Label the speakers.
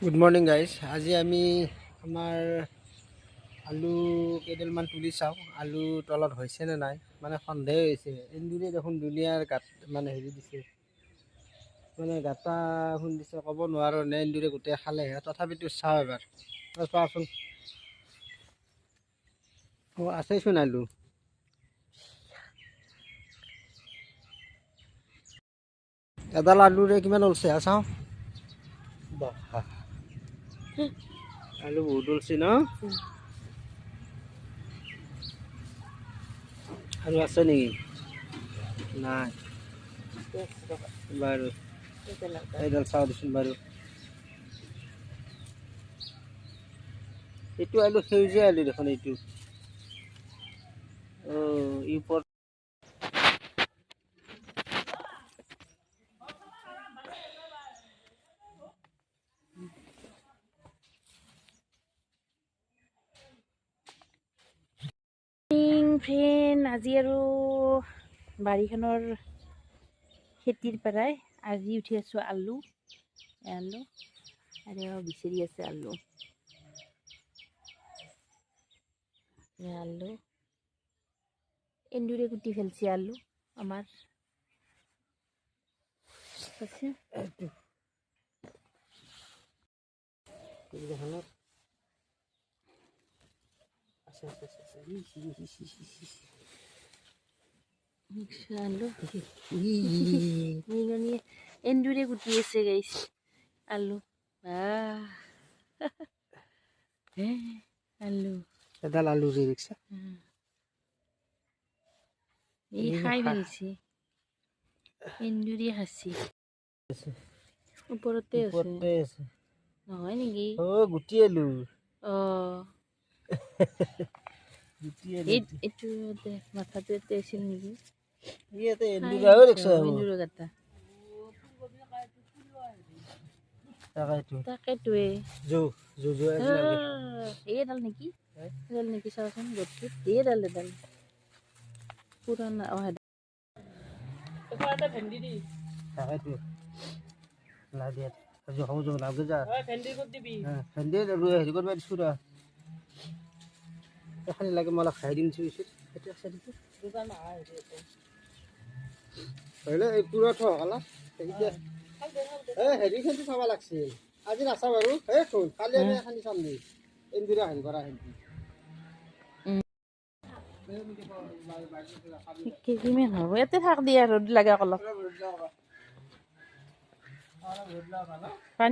Speaker 1: Good morning guys. আজি আমি আমাৰ আলু কেইডালমান তুলি চাওঁ, আলু তলত হৈছেনে নাই। মানে সন্দেহ হৈছে, এন্দুৰে দেখোন দুনিয়াৰ গাত মানে হেৰি দিছে, মানে গাটা খুন্দিছে, ক'ব নোৱাৰোঁ নে এন্দুৰে গোটেই খালেহে। তথাপিতো চাওঁ এবাৰ, চোৱাচোন। অঁ, আছেচোন আলু। এডাল আলুৰে কিমান ওলছে চাওঁ। বাহ, আলু বহুত ওলছে ন। আৰু আছে নেকি? নাই বাৰু, এইডাল চাওঁ দেচোন বাৰু। এইটো আলু সেউজীয়া আলু দেখোন এইটো। অঁ, ই ওপৰত
Speaker 2: ফ্ৰেণ্ড, আজি আৰু বাৰীখনৰ খেতিৰ পৰাই আজি উঠি আছোঁ আলু আৰু বিচাৰি আছে আলু এন্দুৰে কুটি ফেলছে আলু আমাৰ আছে। আলু এন্দুৰে কুটি আছে গাইছ আলু। আলু
Speaker 1: এডাল আলু যে দেখিছা,
Speaker 2: এই খাই ফেলছি, এন্দুৰে খাইছি। ওপৰতে আছে নহয় নেকি?
Speaker 1: অ' গুটি আলু।
Speaker 2: অঁ,
Speaker 1: গুটি আলু
Speaker 2: এইটো মাথাটো ইয়াতে আছিল নেকি?
Speaker 1: ইয়াতে এন্দুৰাও দেখিছা।
Speaker 2: এন্দুৰৰ গাটা তাকেটোৱে এইডাল নেকি? এডাল নেকি চাওচোন, গছটোত এইডাল পুৰণা। অঁ, ভেন্দি দি
Speaker 1: তাকেতো লাই দিয়া ভেন্দি ক'ত দিবি? ভেন্দি হেৰি কৰিব দিছোঁ ৰ, এখানি লাগে মই অলপ খাই দিম চুইছোঁ। সেইটো আছে নেকি? হ'লে এই পুৰত হলা হেৰিখিনি চাব লাগিছিল। আজি নাচাওঁ বাৰু, শুন কালি আমি এখানি চাম দে এন্দুৰে হেৰি কৰা হেৰি
Speaker 2: কেজিমান হ'ব। ইয়াতে থাক দিয়া, ৰ'দ লাগে অলপ।